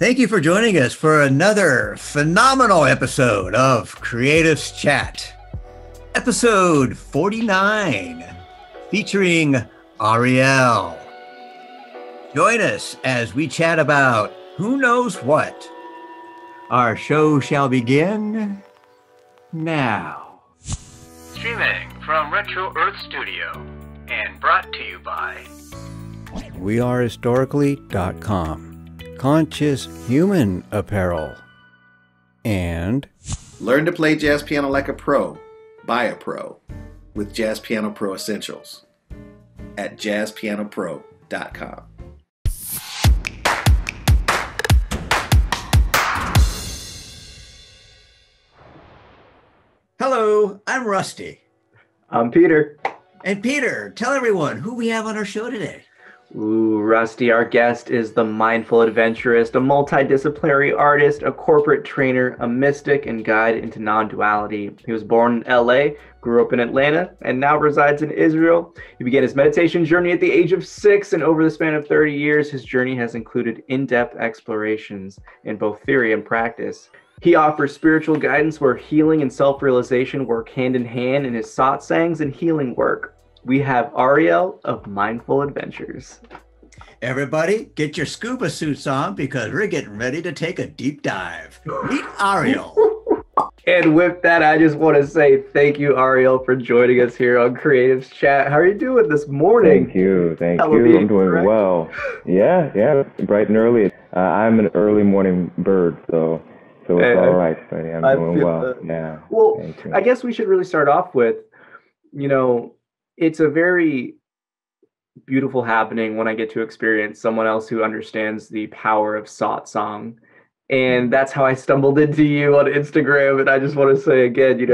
Thank you for joining us for another phenomenal episode of Creatives Chat, episode 49, featuring Ariel. Join us as we chat about who knows what. Our show shall begin now. Streaming from Retro Earth Studio and brought to you by wearehistorically.com. Conscious Human Apparel, and learn to play jazz piano like a pro, by a pro, with Jazz Piano Pro Essentials at jazzpianopro.com. Hello, I'm Rusty. I'm Peter. And Peter, tell everyone who we have on our show today. Ooh, Rusty, our guest is the mindful adventurist, a multidisciplinary artist, a corporate trainer, a mystic, and guide into non-duality. He was born in LA, grew up in Atlanta, and now resides in Israel. He began his meditation journey at the age of 6, and over the span of 30 years, his journey has included in-depth explorations in both theory and practice. He offers spiritual guidance where healing and self-realization work hand in hand in his satsangs and healing work. We have Ariel of Mindful Adventures. Everybody, get your scuba suits on because we're getting ready to take a deep dive. Meet Ariel. And with that, I just want to say thank you, Ariel, for joining us here on Creatives Chat. How are you doing this morning? Thank you. I'm doing well. Yeah, bright and early. I'm an early morning bird, so it's all right, buddy. I'm doing well. Yeah. Well, I guess we should really start off with, it's a very beautiful happening when I get to experience someone else who understands the power of satsang. And that's how I stumbled into you on Instagram. And I just want to say again,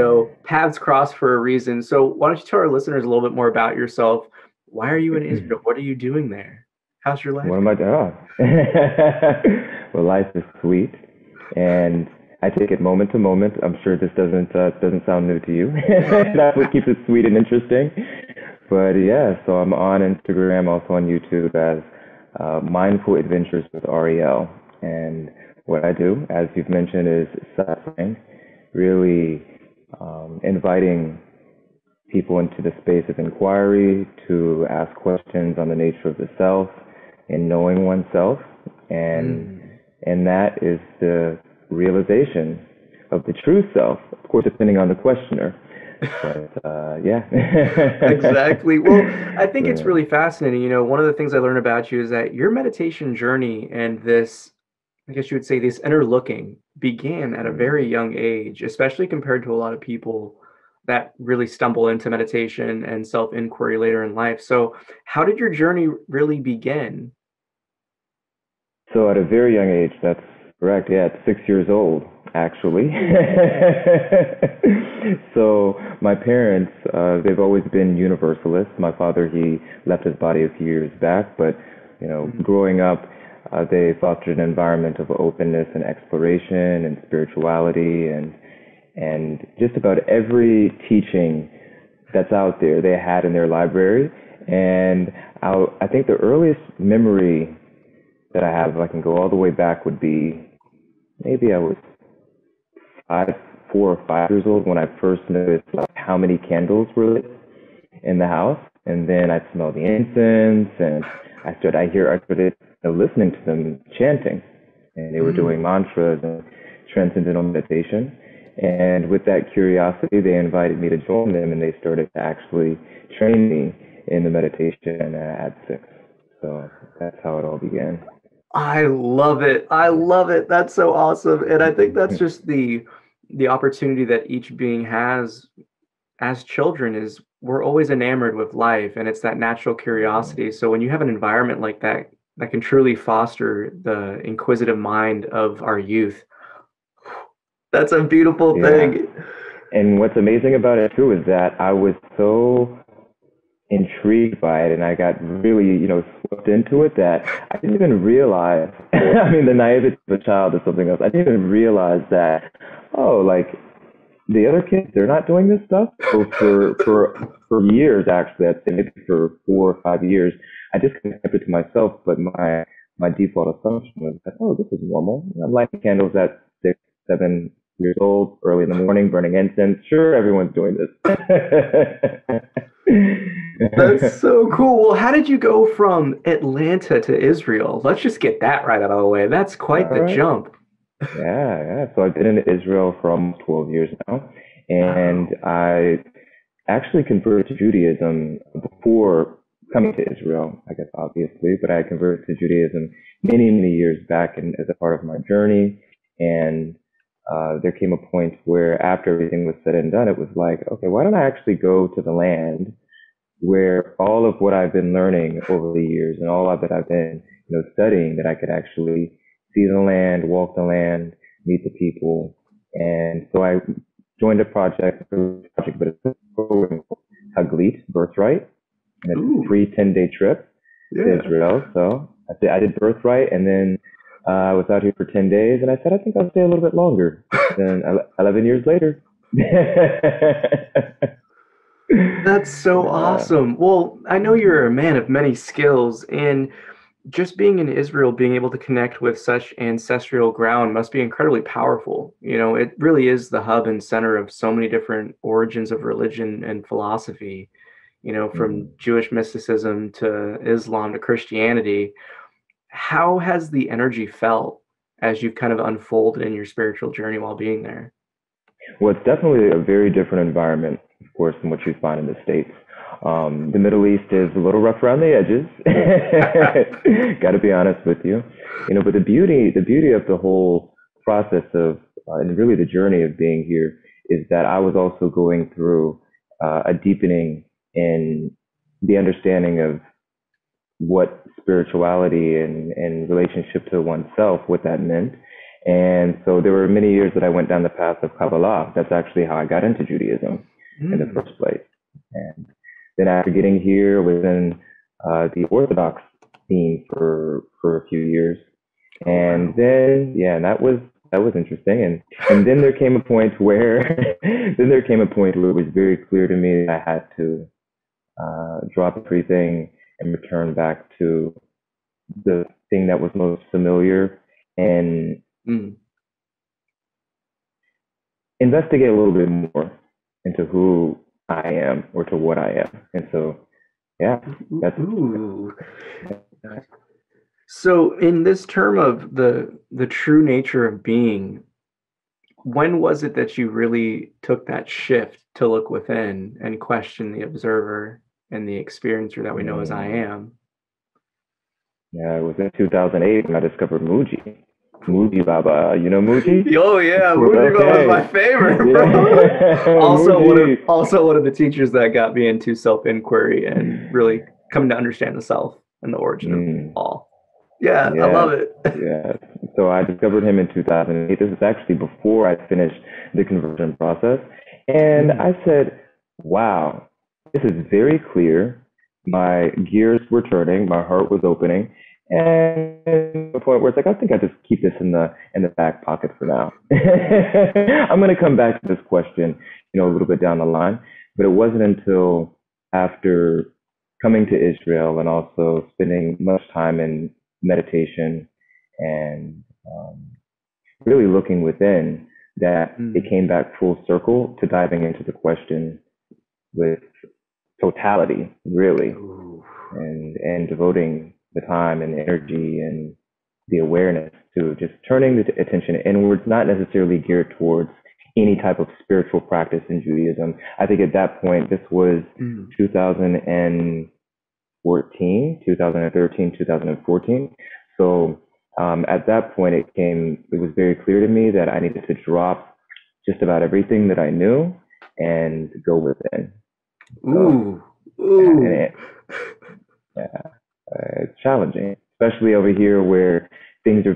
paths cross for a reason. So why don't you tell our listeners a little bit more about yourself? Why are you in Israel? What are you doing there? How's your life? What am I doing? Well, life is sweet. And I take it moment to moment. I'm sure this doesn't sound new to you. That's what keeps it sweet and interesting. But yeah, so I'm on Instagram, also on YouTube as Mindful Adventures with Ariel. And what I do, as you've mentioned, is satsang, really inviting people into the space of inquiry to ask questions on the nature of the self and knowing oneself. And that is the realization of the true self, of course, depending on the questioner. But yeah. Exactly. Well, I think it's really fascinating. One of the things I learned about you is that your meditation journey and this, I guess you would say, this inner looking began at a very young age, especially compared to a lot of people that really stumble into meditation and self-inquiry later in life. So how did your journey really begin? So at a very young age, that's correct. Yeah, at 6 years old, actually. So my parents, they've always been universalists. My father, he left his body a few years back, but, growing up, they fostered an environment of openness and exploration and spirituality and just about every teaching that's out there they had in their library. And I think the earliest memory that I have, if I can go all the way back, would be maybe I was 4 or 5 years old when I first noticed how many candles were lit in the house, and then I'd smell the incense, and I started listening to them chanting, and they were doing mantras and transcendental meditation. And with that curiosity, they invited me to join them, and they started to actually train me in the meditation at 6. So that's how it all began. I love it. That's so awesome. And I think that's just the opportunity that each being has as children is we're always enamored with life, and it's that natural curiosity. So when you have an environment like that can truly foster the inquisitive mind of our youth, that's a beautiful thing. And what's amazing about it too is that I was so intrigued by it, and I got really, swept into it that I didn't even realize, the naivety of a child is something else. I didn't even realize that, the other kids, they're not doing this stuff. So for years, actually, I'd say maybe for 4 or 5 years, I just kept it to myself, but my my default assumption was that, oh, this is normal. I'm lighting candles at 6, 7 years old, early in the morning, burning incense. Sure, everyone's doing this. That's so cool. Well, how did you go from Atlanta to Israel? Let's just get that right out of the way. That's quite All the right. jump. Yeah. So I've been in Israel for almost 12 years now, and I actually converted to Judaism before coming to Israel, I guess, obviously, but I converted to Judaism many, many years back and as a part of my journey. And there came a point where after everything was said and done, it was like, okay, why don't I actually go to the land where all of what I've been learning over the years and all of that I've been, studying, that I could actually see the land, walk the land, meet the people. And so I joined a project, but it's a program called Taglit, Birthright, and it's a free 10-day trip to Israel. So I did Birthright, and then I was out here for 10 days, and I said, I think I'll stay a little bit longer. Then 11 years later. That's so awesome. Well, I know you're a man of many skills, and just being in Israel, being able to connect with such ancestral ground must be incredibly powerful. It really is the hub and center of so many different origins of religion and philosophy, from Jewish mysticism to Islam to Christianity. How has the energy felt as you've kind of unfolded in your spiritual journey while being there? Well, it's definitely a very different environment, of course, than what you find in the States. The Middle East is a little rough around the edges. Got to be honest with you, but the beauty of the whole process of, and really the journey of being here is that I was also going through a deepening in the understanding of what spirituality and relationship to oneself, what that meant. And so there were many years that I went down the path of Kabbalah. That's actually how I got into Judaism in the first place. And then after getting here, was in the Orthodox scene for a few years. And then, and that was interesting. And then there came a point where it was very clear to me that I had to drop everything and return back to the thing that was most familiar and investigate a little bit more into who I am or to what I am. And so, that's. Ooh. So in this term of the true nature of being, when was it that you really took that shift to look within and question the observer and the experiencer that we know as I am? Yeah, it was in 2008 when I discovered Muji. Muji Baba, you know Muji? Oh yeah, Muji Baba is my favorite, bro. Also one of the teachers that got me into self-inquiry and really coming to understand the self and the origin of all. Yeah, I love it. So I discovered him in 2008. This is actually before I finished the conversion process. And I said, wow, this is very clear. My gears were turning, my heart was opening. And the point where it's like, I think I just keep this in the back pocket for now. I'm going to come back to this question, a little bit down the line. But it wasn't until after coming to Israel and also spending much time in meditation and really looking within that it came back full circle to diving into the question with totality, really, and devoting the time and energy and the awareness to just turning the attention inwards, not necessarily geared towards any type of spiritual practice in Judaism. I think at that point, this was 2013, 2014. So at that point, it was very clear to me that I needed to drop just about everything that I knew and go within. It's challenging, especially over here where things are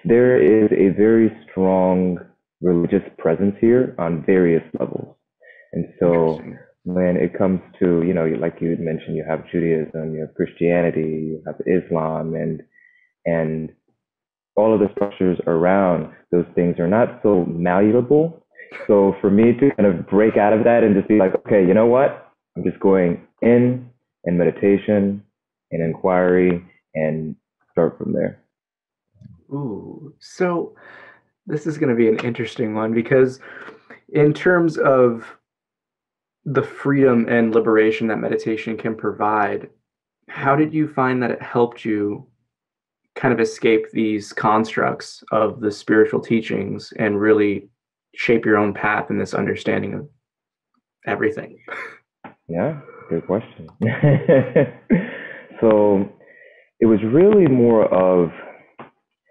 there is a very strong religious presence here on various levels. And so when it comes to, like you had mentioned, you have Judaism, you have Christianity, you have Islam, and all of the structures around those things are not so malleable. So for me to kind of break out of that and just be like, okay, you know what? I'm just going in meditation, and inquiry and start from there. Ooh, so this is going to be an interesting one because in terms of the freedom and liberation that meditation can provide, how did you find that it helped you kind of escape these constructs of the spiritual teachings and really shape your own path in this understanding of everything? Yeah, good question. So it was really more of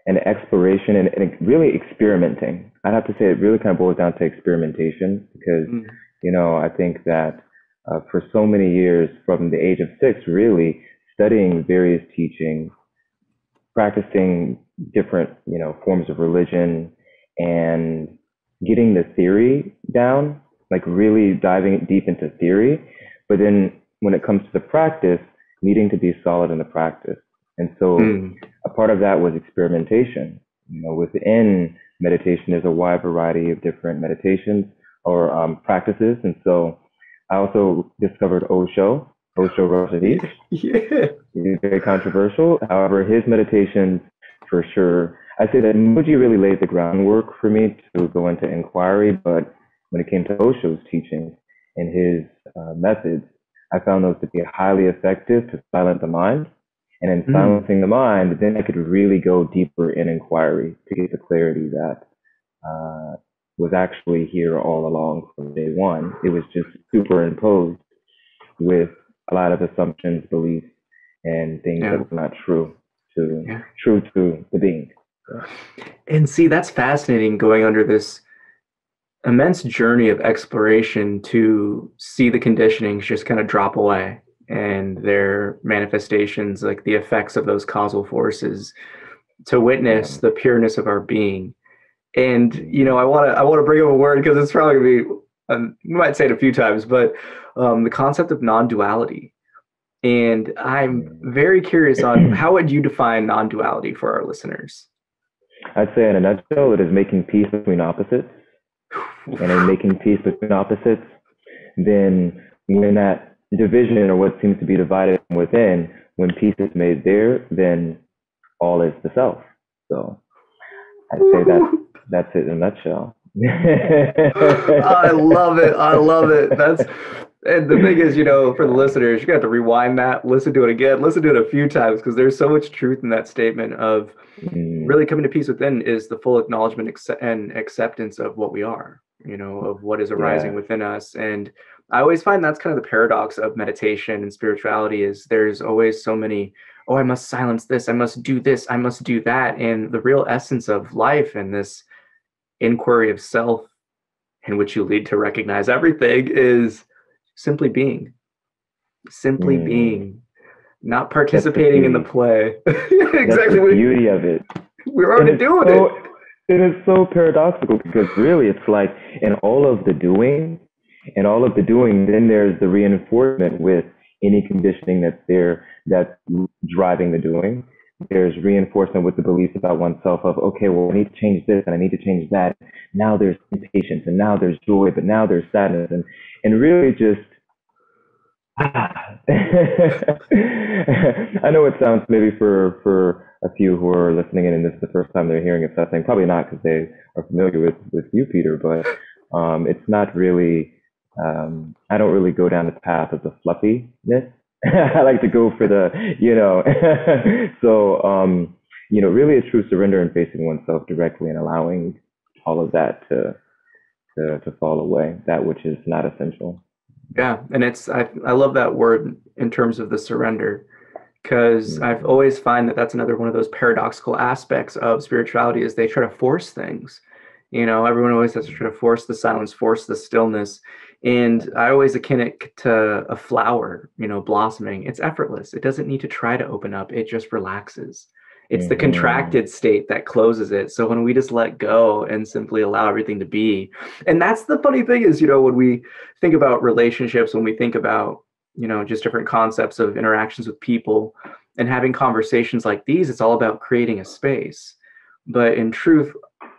an exploration and really experimenting. I'd have to say it really kind of boils down to experimentation because, I think that for so many years, from the age of 6, really studying various teachings, practicing different, forms of religion and getting the theory down, like really diving deep into theory. But then when it comes to the practice, needing to be solid in the practice. And so a part of that was experimentation. Within meditation, there's a wide variety of different meditations or practices. And so I also discovered Osho Rajneesh. Yeah. He's very controversial. However, his meditations, for sure, I'd say that Muji really laid the groundwork for me to go into inquiry. But when it came to Osho's teachings and his methods, I found those to be highly effective to silence the mind. And in silencing the mind, then I could really go deeper in inquiry to get the clarity that was actually here all along from day one. It was just superimposed with a lot of assumptions, beliefs, and things that were not true to the being. And see, that's fascinating, going under this immense journey of exploration to see the conditionings just kind of drop away and their manifestations, like the effects of those causal forces, to witness the pureness of our being. And I want to bring up a word because it's probably gonna be, we might say it a few times, but the concept of non-duality. And I'm very curious on how would you define non-duality for our listeners? I'd say in a nutshell, it is making peace between opposites. And in making peace between opposites, then when that division or what seems to be divided from within, when peace is made there, then all is the self. So I'd say that's it in a nutshell. I love it. And the thing is, for the listeners, you have to rewind that, listen to it again, listen to it a few times, because there's so much truth in that statement of really coming to peace within is the full acknowledgement and acceptance of what we are, of what is arising within us. And I always find that's kind of the paradox of meditation and spirituality is there's always so many, I must silence this, I must do this, I must do that. And the real essence of life and this inquiry of self in which you lead to recognize everything is simply being, not participating in the play. Exactly. That's the beauty of it. We're already doing it. It is so paradoxical because really it's like in all of the doing, then there's the reinforcement with any conditioning that's there that's driving the doing. There's reinforcement with the beliefs about oneself of, okay, well, I need to change this and I need to change that. Now there's impatience and now there's joy, but now there's sadness and really just, I know it sounds maybe for a few who are listening in and this is the first time they're hearing it, something, probably not because they are familiar with you, Peter, but it's not really, I don't really go down the path of the fluffiness. I like to go for the, so, really a true surrender and facing oneself directly and allowing all of that to fall away, that which is not essential. Yeah. And I love that word in terms of the surrender, because I've always find that that's another one of those paradoxical aspects of spirituality is they try to force things. Everyone always has to try to force the silence, force the stillness. And I always akin it to a flower, blossoming. It's effortless. It doesn't need to try to open up. It just relaxes. It's the contracted state that closes it. So when we just let go and simply allow everything to be, and that's the funny thing is, when we think about relationships, when we think about, just different concepts of interactions with people and having conversations like these, it's all about creating a space. But in truth,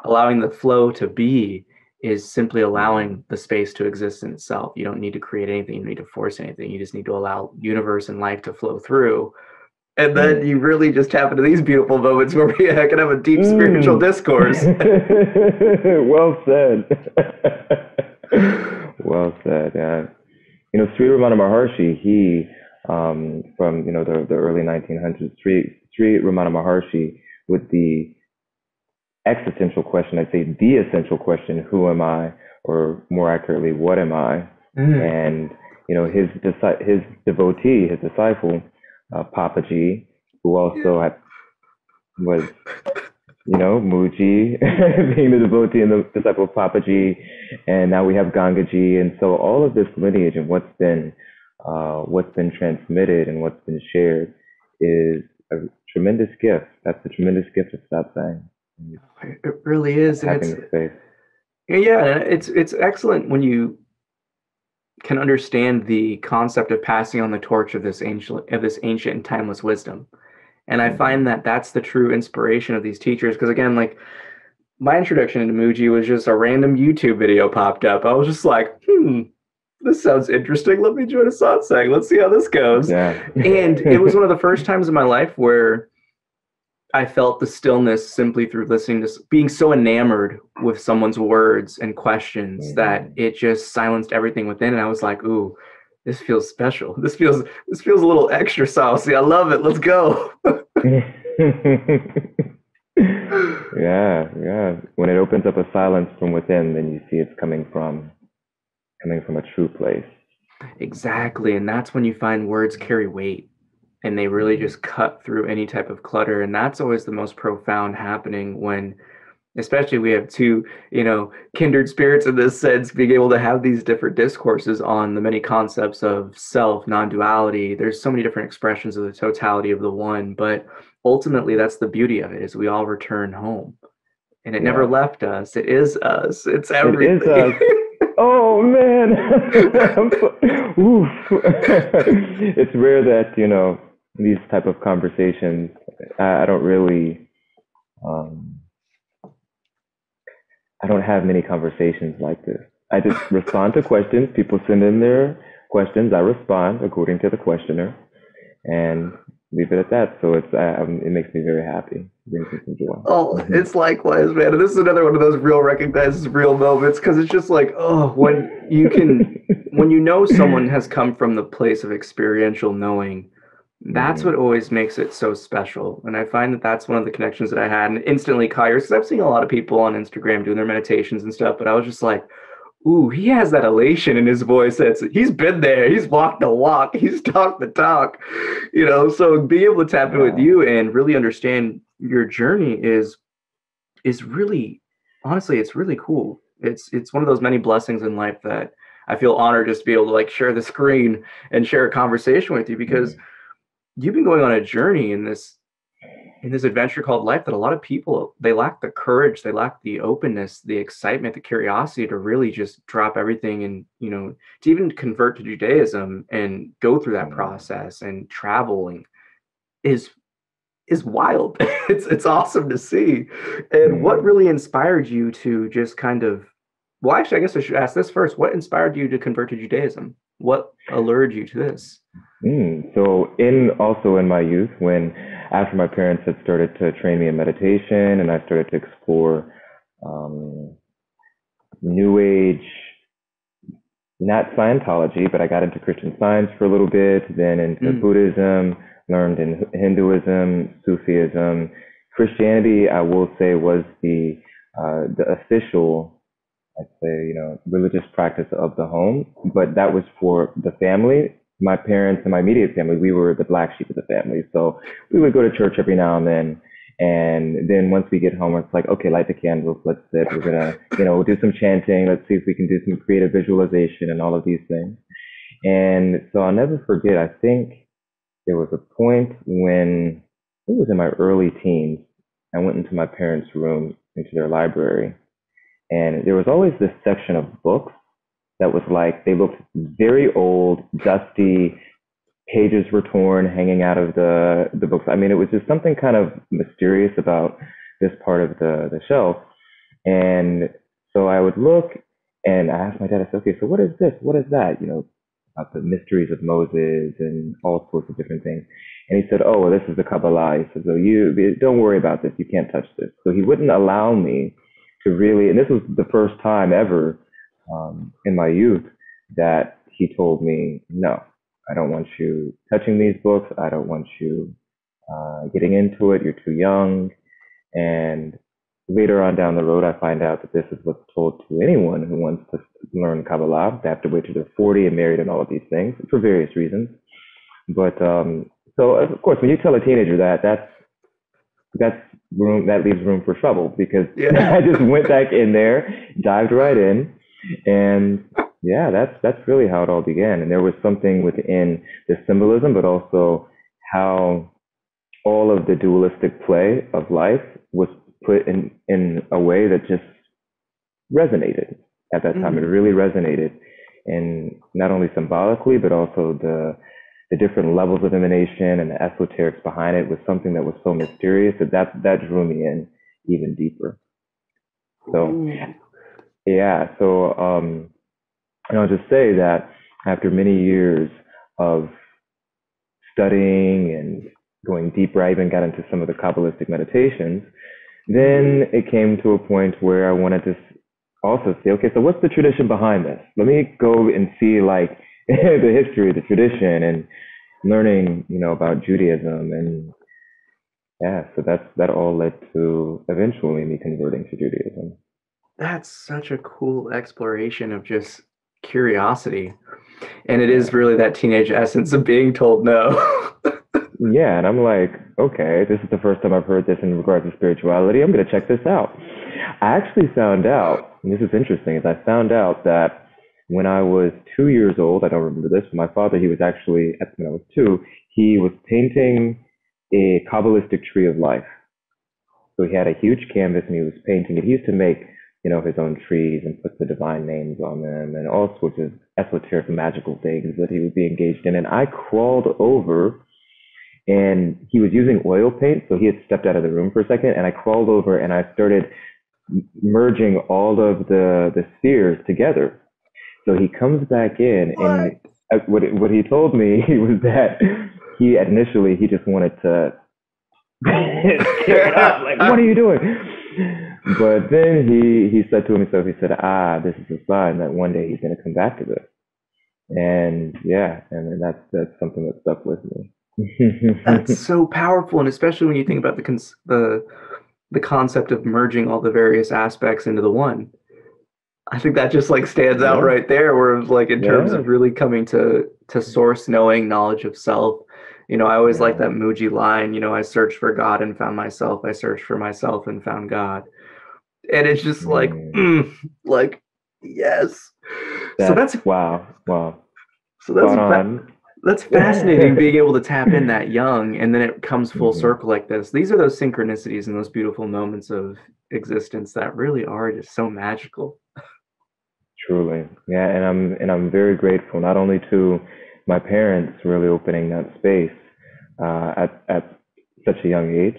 allowing the flow to be is simply allowing the space to exist in itself. You don't need to create anything. You don't need to force anything. You just need to allow universe and life to flow through. And then you really just tap into these beautiful moments where we can have a deep spiritual discourse. Well said. Well said. Yeah. Sri Ramana Maharshi, he from the early 1900s, Sri Ramana Maharshi, with the existential question, I'd say the essential question, who am I, or more accurately, what am I? And his devotee, his disciple, Papaji, who also was Muji being the devotee and the disciple of Papaji, and now we have Gangaji, and so all of this lineage and what's been transmitted and what's been shared is a tremendous gift. That's a tremendous gift of satsang. It really is, and having the space. Yeah, and it's excellent when you can understand the concept of passing on the torch of this ancient and timeless wisdom. And I find that that's the true inspiration of these teachers. Because again, like my introduction into Muji was just a random YouTube video popped up. I was just like, this sounds interesting. Let me join a satsang. Let's see how this goes. Yeah. And it was one of the first times in my life where I felt the stillness simply through listening to, being so enamored with someone's words and questions that it just silenced everything within. And I was like, ooh, this feels special. This feels a little extra saucy. I love it. Let's go. Yeah. When it opens up a silence from within, then you see it's coming from a true place. Exactly. And that's when you find words carry weight. And they really just cut through any type of clutter. And that's always the most profound happening when, especially we have two, kindred spirits in this sense, being able to have these different discourses on the many concepts of self, non-duality. There's so many different expressions of the totality of the one, but ultimately that's the beauty of it, is we all return home. And it never left us. It is us. It's everything. It is us. Oh man. Oof. It's rare that, these type of conversations, I don't really, I don't have many conversations like this. I just respond to questions. People send in their questions. I respond according to the questioner and leave it at that. So it makes me very happy. It brings me some joy. Oh, it's likewise, man. And this is another one of those real recognizes real moments, because it's just like, when someone has come from the place of experiential knowing, that's what always makes it so special. And I find that that's one of the connections that I had, and instantly Kairos, because I've seen a lot of people on Instagram doing their meditations and stuff, but I was just like, ooh, he has that elation in his voice. He's been there. He's walked the walk. He's talked the talk, so being able to tap in with you and really understand your journey is really, honestly, it's really cool. It's one of those many blessings in life that I feel honored just to be able to share the screen and share a conversation with you, because you've been going on a journey in this adventure called life that a lot of people, they lack the courage, they lack the openness, the excitement, the curiosity to really just drop everything and, to even convert to Judaism and go through that process and traveling is wild. It's awesome to see. And what really inspired you to just kind of, well, actually, I guess I should ask this first. What inspired you to convert to Judaism? What allured you to this? So in my youth, after my parents had started to train me in meditation and I started to explore New Age, not Scientology, but I got into Christian Science for a little bit, then into Buddhism, learned in Hinduism, Sufism. Christianity, I will say, was the official, I'd say, religious practice of the home, but that was for the family. My parents and my immediate family, we were the black sheep of the family. So we would go to church every now and then. And then once we get home, it's like, okay, light the candles. Let's sit. We're going to, do some chanting. Let's see if we can do some creative visualization and all of these things. And so I'll never forget, I think there was a point when it was in my early teens. I went into my parents' room, into their library. And there was always this section of books that was like, they looked very old, dusty, pages were torn, hanging out of the books. I mean, it was just something kind of mysterious about this part of the shelf. And so I would look and I asked my dad, I said, okay, so what is this? What is that? About the mysteries of Moses and all sorts of different things. And he said, oh, well, this is the Kabbalah. He said, so you don't worry about this. You can't touch this. So he wouldn't allow me to really, and this was the first time ever in my youth that he told me, no, I don't want you touching these books. I don't want you getting into it. You're too young. And later on down the road, I find out that this is what's told to anyone who wants to learn Kabbalah. They have to wait till they're 40 and married and all of these things for various reasons. But so of course, when you tell a teenager that, that leaves room for trouble, because I just went back in there, dived right in, and yeah, that's really how it all began. And there was something within the symbolism, but also how all of the dualistic play of life was put in a way that just resonated at that time. It really resonated, and not only symbolically, but also the different levels of emanation and the esoterics behind it was something that was so mysterious that drew me in even deeper. So yeah, so and I'll just say that after many years of studying and going deeper, I even got into some of the Kabbalistic meditations. Then it came to a point where I wanted to also see, okay, so what's the tradition behind this? Let me go and see like the history, the tradition, and learning, about Judaism. And yeah, so that all led to eventually me converting to Judaism. That's such a cool exploration of just curiosity. And it is really that teenage essence of being told no. Yeah, and I'm like, okay, this is the first time I've heard this in regards to spirituality. I'm going to check this out. I actually found out, and this is interesting, is I found out that when I was 2 years old, I don't remember this, but my father, he was actually, when I was 2, he was painting a Kabbalistic tree of life. So he had a huge canvas and he was painting it. He used to make, his own trees and put the divine names on them and all sorts of esoteric magical things that he would be engaged in. And I crawled over, and he was using oil paint, so he had stepped out of the room for a second, and I crawled over and I started merging all of the spheres together. So he comes back in, and what he told me was that he initially just wanted to tear it up, like, what are you doing? But then he said to himself, he said, this is a sign that one day he's going to come back to this. And yeah, and that's something that stuck with me. That's so powerful, and especially when you think about the concept of merging all the various aspects into the one. I think that just like stands out right there, where it's like in terms of really coming to source knowing, knowledge of self. I always like that Muji line, I searched for God and found myself. I searched for myself and found God. And it's just like, yes. So that's wow. So that's fascinating, being able to tap in that young, and then it comes full circle like this. These are those synchronicities and those beautiful moments of existence that really are just so magical. Truly, yeah, and I'm very grateful not only to my parents really opening that space at such a young age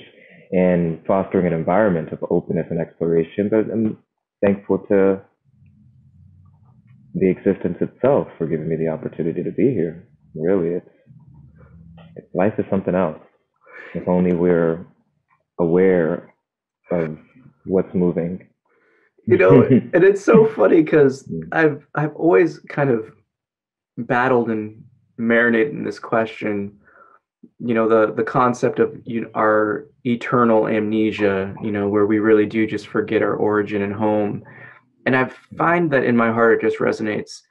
and fostering an environment of openness and exploration, but I'm thankful to the existence itself for giving me the opportunity to be here. Really, life is something else. If only we're aware of what's moving. And it's so funny because I've always kind of battled and marinated in this question. The concept of our eternal amnesia. Where we really do just forget our origin and home. And I find that in my heart it just resonates.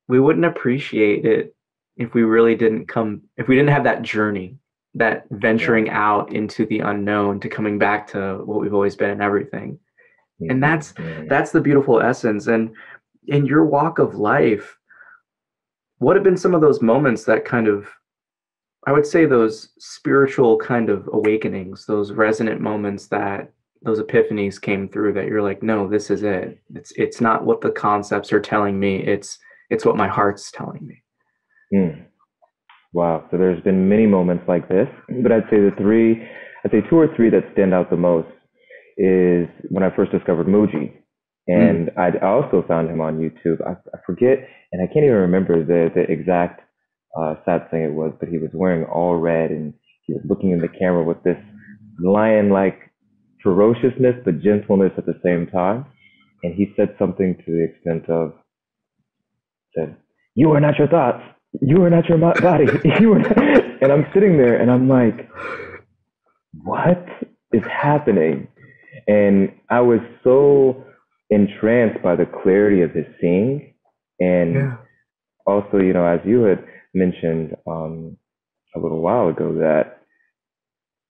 We wouldn't appreciate it if we really didn't have that journey, that venturing out into the unknown, to coming back to what we've always been and everything. And that's the beautiful essence. And in your walk of life, what have been some of those moments that kind of, I would say, those spiritual kind of awakenings, those resonant moments, that those epiphanies came through, that you're like, no, this is it. It's not what the concepts are telling me. It's what my heart's telling me. Wow. So there's been many moments like this, but I'd say two or three that stand out the most is when I first discovered Muji. And I also found him on YouTube. I forget, and I can't even remember the exact satsang it was, but he was wearing all red, and he was looking in the camera with this lion-like ferociousness, but gentleness at the same time. And he said something to the extent of, said, "You are not your thoughts. You are not your body. You are not." And I'm sitting there and I'm like, what is happening? And I was so entranced by the clarity of his seeing. And also, you know, as you had mentioned a little while ago, that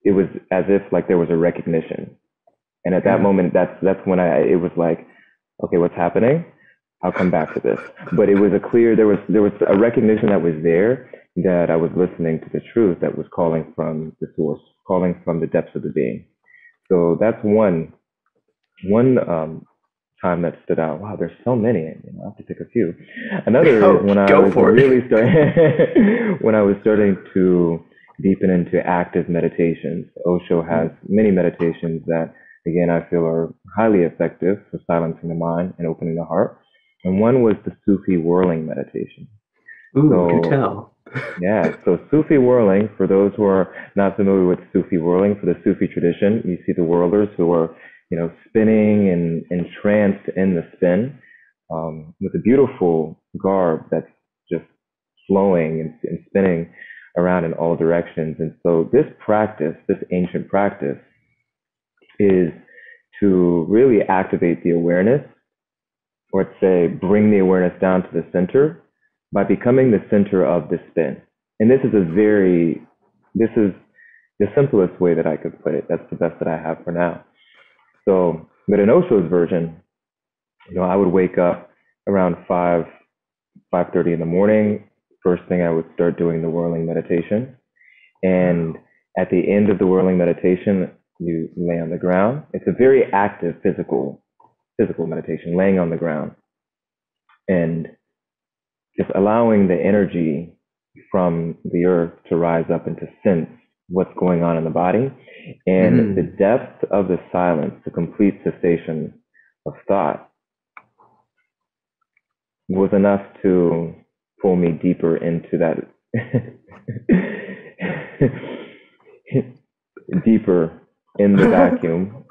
it was as if like there was a recognition. And at that moment, that's when it was like, okay, what's happening? I'll come back to this. But it was there was a recognition that was there, that I was listening to the truth that was calling from the source, calling from the depths of the being. So that's one time that stood out. Wow, there's so many. You know, I have to pick a few. Another is when I was really starting when I was starting to deepen into active meditations. Osho has many meditations that, again, I feel are highly effective for silencing the mind and opening the heart. And one was the Sufi whirling meditation. Ooh, so, do tell. Yeah, so Sufi whirling, for those who are not familiar with Sufi whirling, for the Sufi tradition, you see the whirlers who are, you know, spinning and entranced in the spin, with a beautiful garb that's just flowing and spinning around in all directions. And so this practice, this ancient practice, is to really activate the awareness, or let's say bring the awareness down to the center by becoming the center of the spin. And this is the simplest way that I could put it. That's the best that I have for now. So, but in Osho's version, you know, I would wake up around 5:30 in the morning. First thing I would start doing the whirling meditation. And at the end of the whirling meditation, you lay on the ground. It's a very active physical meditation, laying on the ground. And just allowing the energy from the earth to rise up and to sense what's going on in the body. And the depth of the silence, the complete cessation of thought, was enough to pull me deeper into that, deeper in the vacuum.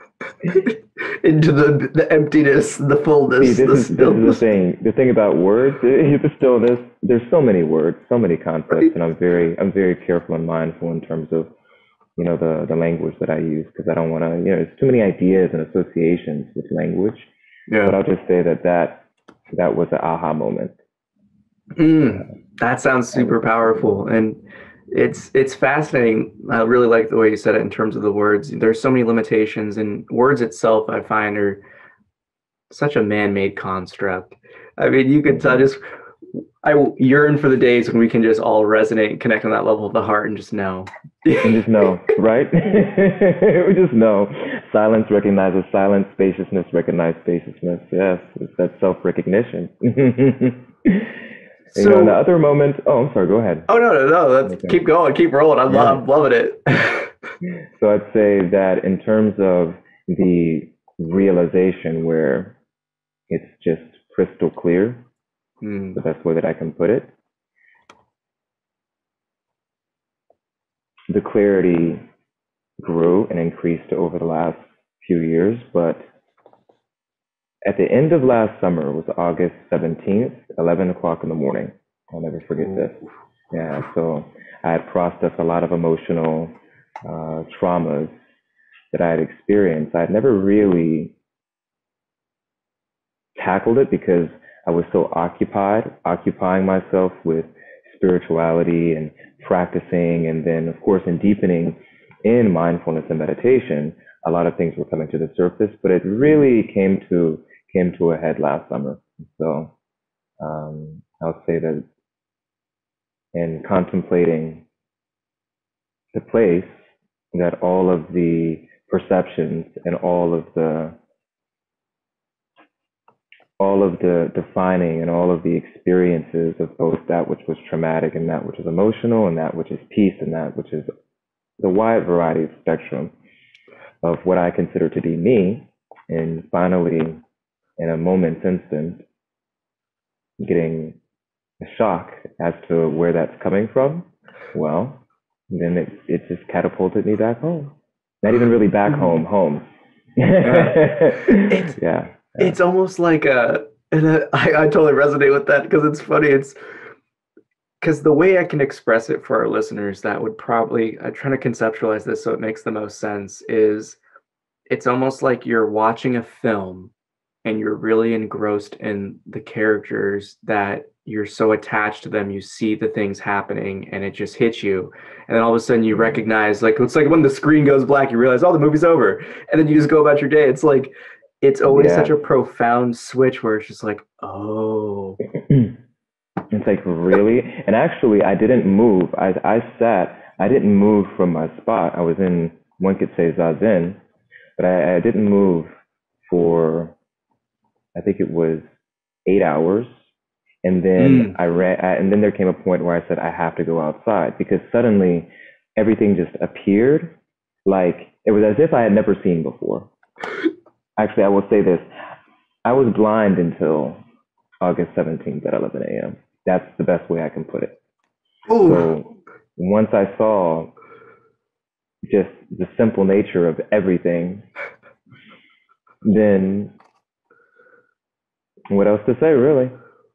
Into the emptiness, the fullness. See, this is the thing. The thing about words, the stillness. There's so many words, so many concepts, and I'm very careful and mindful in terms of, you know, the language that I use, because I don't want to, you know, there's too many ideas and associations with language. Yeah. But I'll just say that was an aha moment. That sounds super powerful, and it's fascinating. I really like the way you said it in terms of the words. There's so many limitations, and words itself, I find, are such a man-made construct. I mean, you could I yearn for the days when we can just all resonate and connect on that level of the heart and just know. And just know, right? We just know. Silence recognizes silence, spaciousness recognizes spaciousness. Yes, it's that self-recognition. So, you know, in the other moment, I'm sorry, go ahead. Oh, no. That's, okay. Keep going, keep rolling. I'm loving it. So I'd say that in terms of the realization where it's just crystal clear, the best way that I can put it, the clarity grew and increased over the last few years, but at the end of last summer, it was August 17th, 11 o'clock in the morning. I'll never forget this. Yeah, so I had processed a lot of emotional traumas that I had experienced. I had never really tackled it because I was so occupying myself with spirituality and practicing, and then, of course, in deepening in mindfulness and meditation, a lot of things were coming to the surface, but it really came to a head last summer. So I'll say that in contemplating the place that all of the perceptions and all of the defining and all of the experiences of both that which was traumatic and that which is emotional and that which is peace and that which is the wide variety of spectrum of what I consider to be me, and finally, in a moment's instant, getting a shock as to where that's coming from. Well, And then it just catapulted me back home. Not even really back home. Yeah. It's almost like I totally resonate with that because it's funny. It's because the way I can express it for our listeners that would probably, I'm trying to conceptualize this so it makes the most sense, is it's almost like you're watching a film and you're really engrossed in the characters that you're so attached to them. You see the things happening and it just hits you. And then all of a sudden you recognize, like, it's like when the screen goes black, you realize, oh, the movie's over. And then you just go about your day. It's like, it's always such a profound switch where it's just like, oh. It's like, really? And actually, I didn't move. I didn't move from my spot. I was in, one could say, zazen, but I didn't move for, I think it was 8 hours. And then and then there came a point where I said, I have to go outside, because suddenly everything just appeared like it was as if I had never seen before. Actually, I will say this. I was blind until August 17th at 11 a.m. That's the best way I can put it. Ooh. So once I saw just the simple nature of everything, then what else to say, really?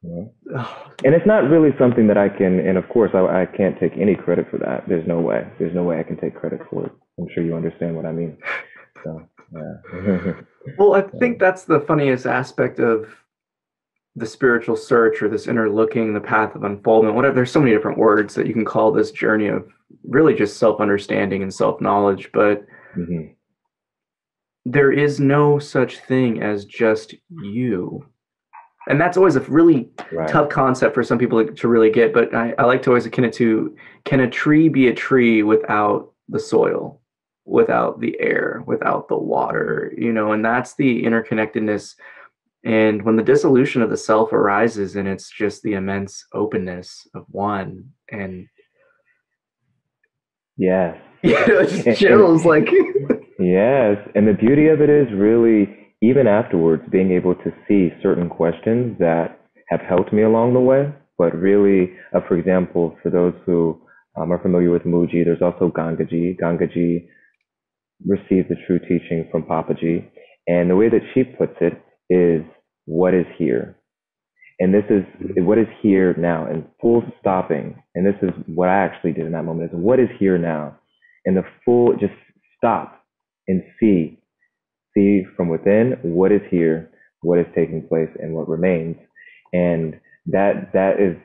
And it's not really something that I can, and of course I can't take any credit for that. There's no way I can take credit for it. I'm sure you understand what I mean. So, yeah. Well, I think that's the funniest aspect of the spiritual search, or this inner looking, the path of unfoldment, whatever. There's so many different words that you can call this journey of really just self-understanding and self-knowledge, but there is no such thing as just you. And that's always a really tough concept for some people to really get, but I like to always akin it to, can a tree be a tree without the soil, without the air, without the water, and that's the interconnectedness. And when the dissolution of the self arises, and it's just the immense openness of one, and just chills like. Yes, and the beauty of it is really, even afterwards, being able to see certain questions that have helped me along the way. But really, for example, for those who are familiar with Muji, there's also Gangaji. Gangaji received the true teaching from Papaji. And the way that she puts it is, what is here? And this is what is here now, and full stopping. And this is what I actually did in that moment, is what is here now? And the full, just stop and see from within what is here, what is taking place, and what remains. And that is,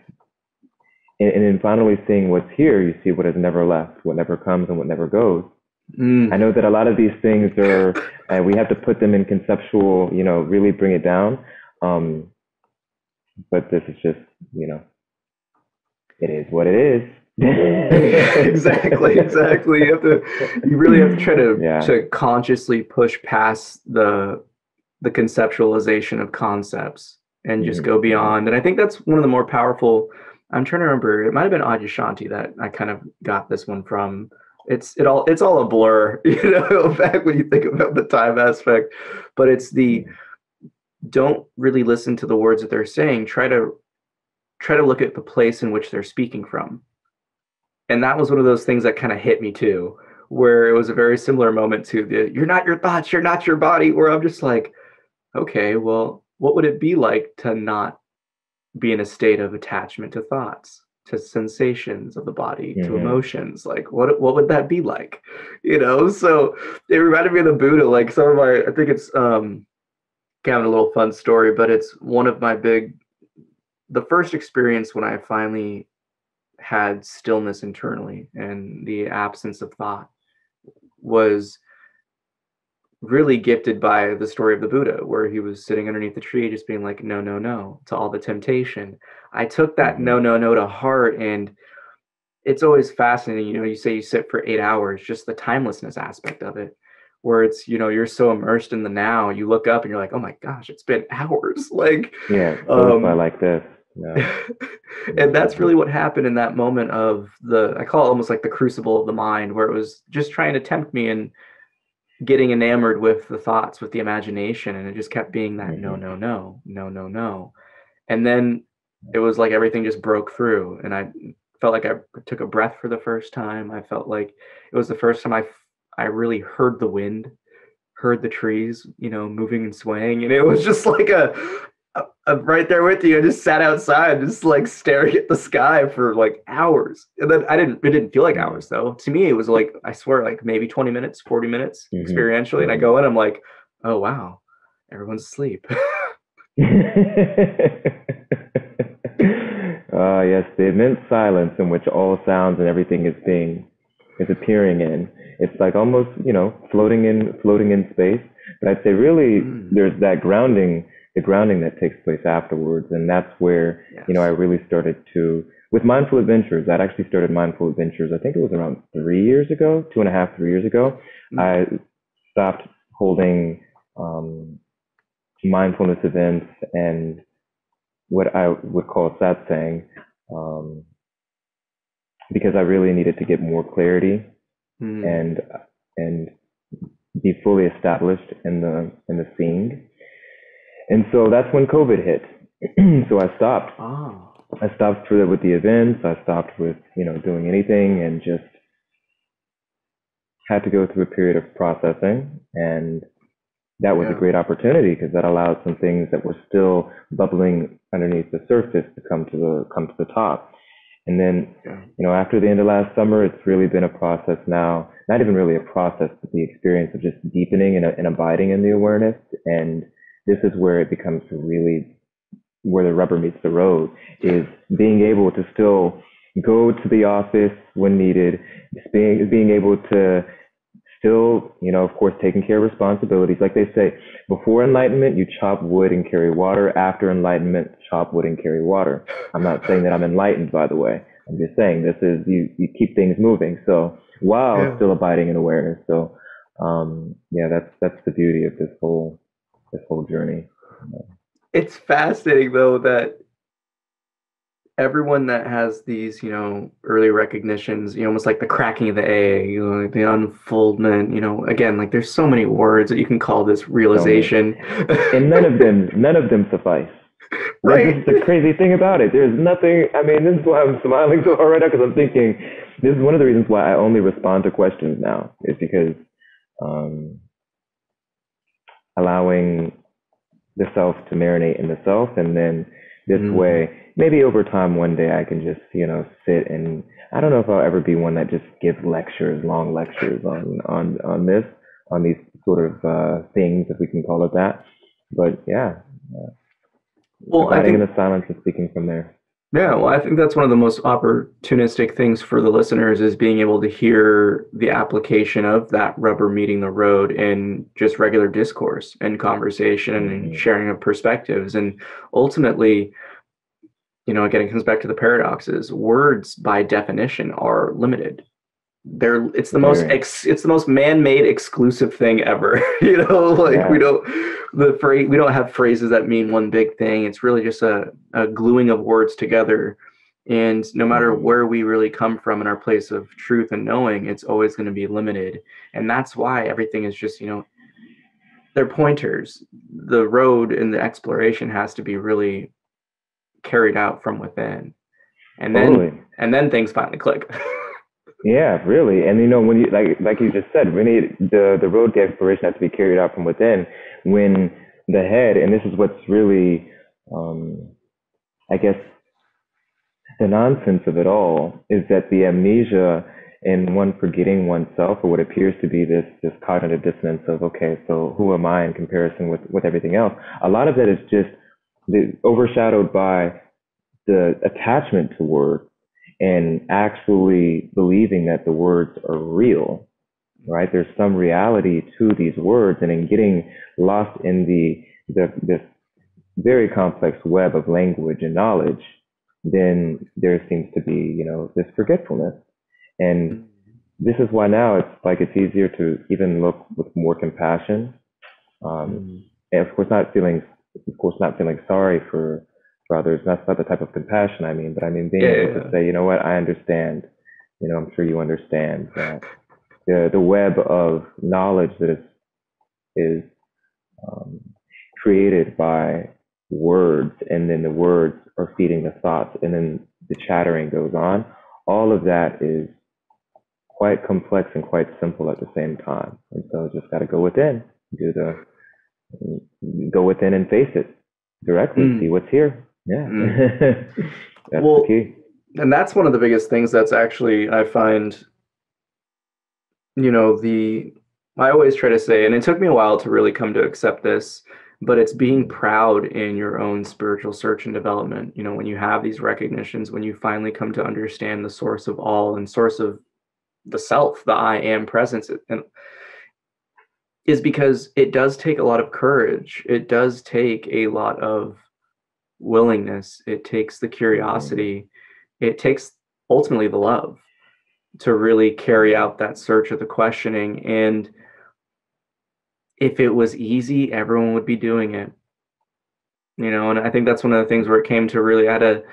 and then finally seeing what's here, you see what has never left, what never comes and what never goes. I know that a lot of these things are, we have to put them in conceptual, really bring it down. But this is just, it is what it is. Exactly. You really have to try to consciously push past the conceptualization of concepts and just go beyond. And I think that's one of the more powerful. I'm trying to remember, it might have been Adyashanti that I kind of got this one from. It's all a blur, back when you think about the time aspect, but it's don't really listen to the words that they're saying. Try to look at the place in which they're speaking from. And that was one of those things that kind of hit me too, where it was a very similar moment to the, you're not your thoughts, you're not your body, where I'm just like, okay, well, what would it be like to not be in a state of attachment to thoughts, to sensations of the body, to emotions? Like, what would that be like? So it reminded me of the Buddha, like some of my, I think it's having a little fun story, but it's one of my the first experience when I finally had stillness internally and the absence of thought was really gifted by the story of the Buddha, where he was sitting underneath the tree just being like, no, no, no, to all the temptation. I took that no, no, no to heart. And it's always fascinating. You say you sit for 8 hours, just the timelessness aspect of it, where it's, you're so immersed in the now, you look up and you're like, oh my gosh, it's been hours. Like, I like this. And that's really what happened in that moment of I call it almost like the crucible of the mind, where it was just trying to tempt me and getting enamored with the thoughts, with the imagination. And it just kept being that no, no, no, no, no, no. And then it was like everything just broke through. And I felt like I took a breath for the first time. I felt like it was the first time I really heard the wind, heard the trees, moving and swaying, and it was just like I'm right there with you. I just sat outside, just like staring at the sky for like hours, and then it didn't feel like hours though. To me, it was like, I swear, like maybe 20 minutes, 40 minutes experientially, and I go in, I'm like, oh wow, everyone's asleep. Yes, the immense silence in which all sounds and everything is appearing in. It's like almost, floating in space. But I'd say really there's that grounding, the grounding that takes place afterwards. And that's where, Yes. I really started to, with Mindful Adventures, I'd actually started Mindful Adventures, I think it was around 3 years ago, 2.5, 3 years ago. I stopped holding mindfulness events and what I would call satsang, because I really needed to get more clarity and be fully established in the seeing. And so that's when COVID hit. So I stopped. Oh. I stopped with the events. I stopped with doing anything, and just had to go through a period of processing. And that was a great opportunity, because that allowed some things that were still bubbling underneath the surface to come to the top. And then, after the end of last summer, it's really been a process now, not even really a process, but the experience of just deepening and abiding in the awareness. And this is where it becomes really where the rubber meets the road, is being able to still go to the office when needed, being able to still, of course, taking care of responsibilities. Like they say, before enlightenment, you chop wood and carry water. After enlightenment, chop wood and carry water. I'm not saying that I'm enlightened, by the way. I'm just saying this is, you keep things moving. So while still abiding in awareness. So, that's the beauty of this whole journey. It's fascinating though that everyone that has these, early recognitions, almost like the cracking of the egg, like the unfoldment, again, like there's so many words that you can call this realization. And none of them suffice. Right. This is the crazy thing about it. There's nothing, this is why I'm smiling so hard right now, because I'm thinking, this is one of the reasons why I only respond to questions now, is because allowing the self to marinate in the self, and then this way, maybe over time, one day I can just, sit, and I don't know if I'll ever be one that just gives long lectures on these sort of things, if we can call it that. But well, abiding in the silence and speaking from there. Yeah, well, I think that's one of the most opportunistic things for the listeners, is being able to hear the application of that rubber meeting the road in just regular discourse and conversation and sharing of perspectives. And ultimately, again, it comes back to the paradoxes. Words, by definition, are limited. It's the most man-made exclusive thing ever. We don't have phrases that mean one big thing. It's really just a gluing of words together. And no matter where we really come from in our place of truth and knowing, it's always going to be limited. And that's why everything is just, they're pointers. The road and the exploration has to be really carried out from within. And then things finally click. Yeah, really. And when you like you just said, really the road to exploration has to be carried out from within, when the head, and this is what's really I guess the nonsense of it all, is that the amnesia and one forgetting oneself, or what appears to be this cognitive dissonance of, okay, so who am I in comparison with everything else? A lot of that is just overshadowed by the attachment to words, and actually believing that the words are real, right? There's some reality to these words, and in getting lost in this very complex web of language and knowledge, then there seems to be, this forgetfulness. And this is why now it's easier to even look with more compassion, and of course not feeling sorry for others. That's not the type of compassion I mean, but I mean being able to say, you know what, I understand. I'm sure you understand that the web of knowledge that is created by words, and then the words are feeding the thoughts, and then the chattering goes on. all of that is quite complex and quite simple at the same time. And so just got to go within, go within and face it directly, see what's here. Yeah. That's the key. And that's one of the biggest things that's actually, I find, I always try to say, and it took me a while to really come to accept this, but it's being proud in your own spiritual search and development. When you have these recognitions, when you finally come to understand the source of all and source of the self, the I am presence, and is because it does take a lot of courage. It does take a lot of willingness. It takes the curiosity. It takes ultimately the love to really carry out that search or the questioning. And if it was easy, everyone would be doing it. And I think that's one of the things where it came to really had to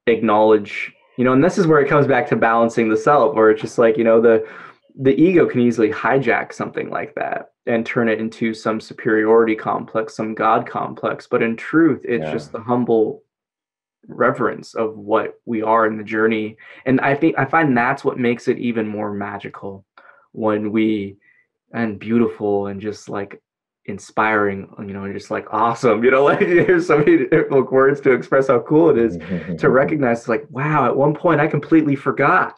acknowledge, and this is where it comes back to balancing the self, where it's just like, the ego can easily hijack something like that and turn it into some superiority complex, some God complex. But in truth, it's just the humble reverence of what we are in the journey. And I find that's what makes it even more magical and beautiful and just like inspiring, and just like awesome, like there's so many difficult words to express how cool it is to recognize, like, wow, at one point I completely forgot.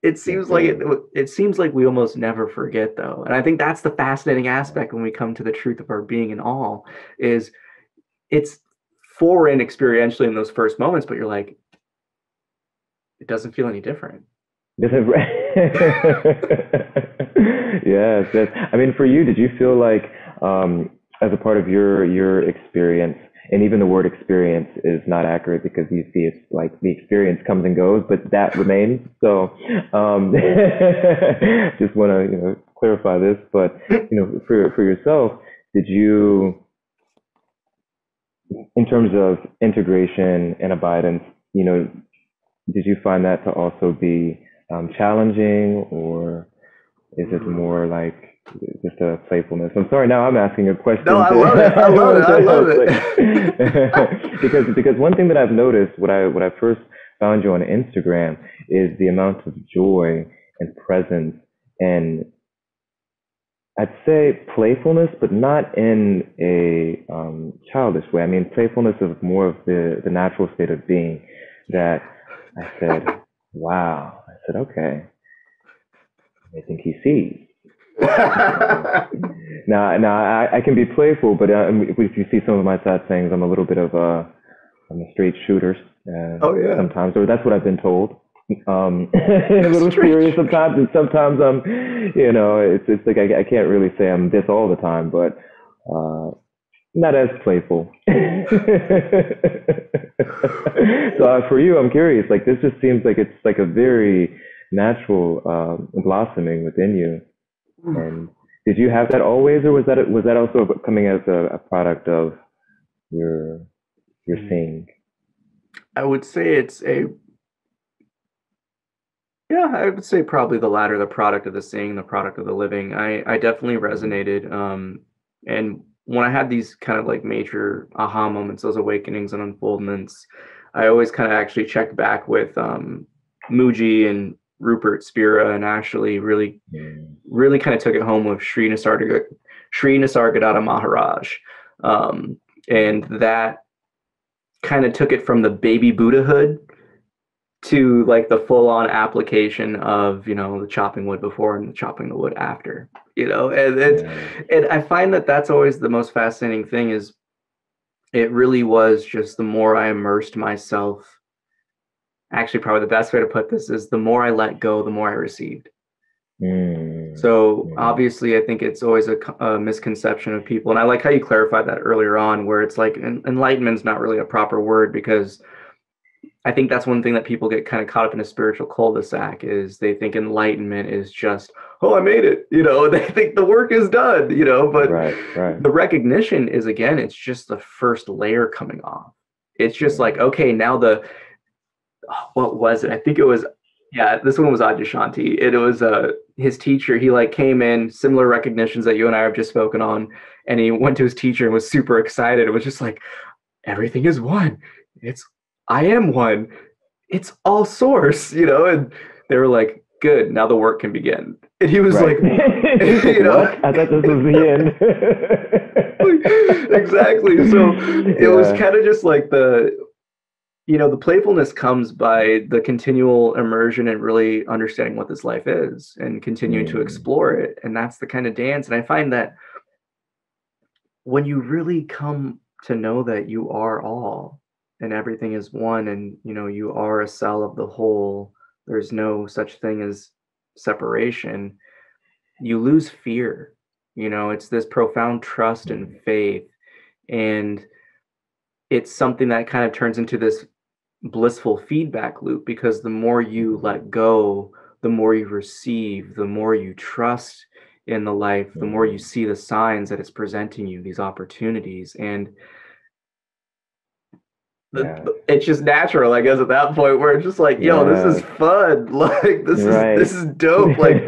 It seems it seems like we almost never forget, though. And I think that's the fascinating aspect when we come to the truth of our being and all, is it's foreign experientially in those first moments, but you're like, it doesn't feel any different. Yes. I mean, for you, did you feel like, as a part of your experience, and even the word experience is not accurate because you see it's like the experience comes and goes, but that remains. So, just want to clarify this. But for yourself, did you, in terms of integration and abidance, did you find that to also be challenging, or is it more like just a playfulness? I'm sorry, now I'm asking a question. No, I love it. I love it. because one thing that I've noticed when I first found you on Instagram is the amount of joy and presence, and I'd say playfulness, but not in a childish way. I mean, playfulness is more of the natural state of being that I said, wow. I said, okay. I think he sees. Now I can be playful, but if you see some of my sad sayings, I'm a little bit of I'm a straight shooter. Sometimes, or that's what I've been told. A little serious sometimes, and sometimes I'm, it's like I can't really say I'm this all the time, but not as playful. So for you, I'm curious. Like, this just seems like it's like a very natural blossoming within you. And did you have that always, or was that also coming as a product of your seeing? I would say I would say probably the latter, the product of the seeing, the product of the living. I definitely resonated. And when I had these kind of like major aha moments, those awakenings and unfoldments, I always kind of actually checked back with Muji and Rupert Spira, and actually really kind of took it home with Sri Nisargadatta Maharaj. And that kind of took it from the baby Buddhahood to like the full-on application of, the chopping wood before and the chopping the wood after, and I find that that's always the most fascinating thing. Is it really was just the more I immersed myself. Actually, probably the best way to put this is the more I let go, the more I received. So obviously, I think it's always a misconception of people. And I like how you clarified that earlier on, where it's like enlightenment is not really a proper word, because I think that's one thing that people get kind of caught up in a spiritual cul-de-sac, is they think enlightenment is just, oh, I made it, they think the work is done, but right. The recognition is, again, it's just the first layer coming off. It's just like, okay, now what was it? I think it was, this one was Adyashanti. It was his teacher. He like came in, similar recognitions that you and I have just spoken on, and he went to his teacher and was super excited. It was just like, everything is one. I am one. it's all source, and they were like, good, now the work can begin. And he was Right. like, What? I thought this was the end. Exactly. So it was kind of just like the playfulness comes by the continual immersion and really understanding what this life is and continuing to explore it. And that's the kind of dance. And I find that when you really come to know that you are all and everything is one, and you are a cell of the whole, there's no such thing as separation, you lose fear. It's this profound trust and faith, and it's something that kind of turns into this blissful feedback loop, because the more you let go, the more you receive, the more you trust in the life, the more you see the signs that it's presenting you, these opportunities. And it's just natural, I guess, at that point, where it's just like, yo, this is fun. Like, this is dope. Like,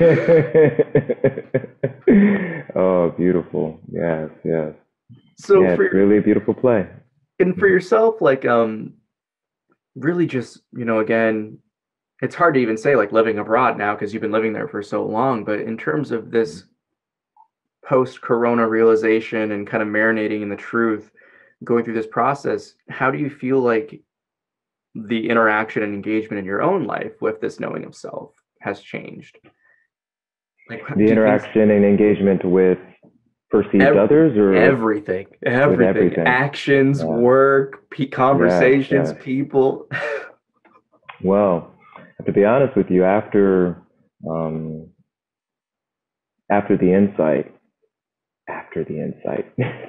oh, beautiful. Yes. So it's really a beautiful play. And for yourself, like, really just, again, it's hard to even say like living abroad now because you've been living there for so long, but in terms of this post-corona realization and kind of marinating in the truth, going through this process, how do you feel like the interaction and engagement in your own life with this knowing of self has changed? Like the interaction and engagement with perceived others, or everything, actions, work, conversations, people. Well, to be honest with you, after the insight,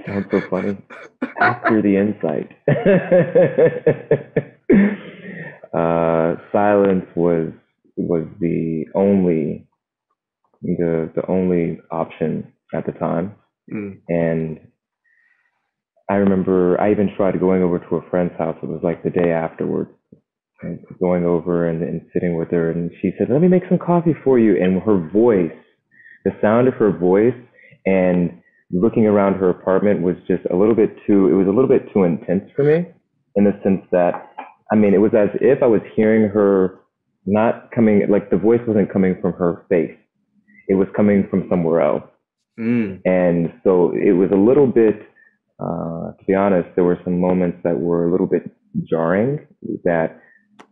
sounds so funny. After the insight, silence was the only option at the time. And I remember I even tried going over to a friend's house. It was like the day afterwards, and going over and sitting with her, and she said, "Let me make some coffee for you." And her voice, the sound of her voice, and looking around her apartment was just a little bit too intense for me, in the sense that, I mean, it was as if I was hearing her not coming, like the voice wasn't coming from her face. It was coming from somewhere else. And so it was a little bit, to be honest, there were some moments that were a little bit jarring that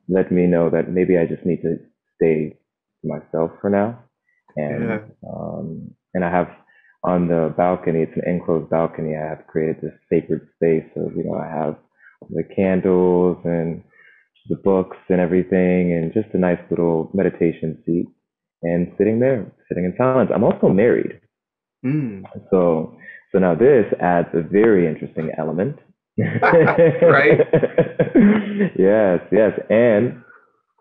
let me know that maybe I just need to stay to myself for now. And and I have on the balcony, it's an enclosed balcony, I have created this sacred space of, I have the candles and the books and everything, and just a nice little meditation seat, and sitting in silence. I'm also married. So now this adds a very interesting element. Right? Yes. And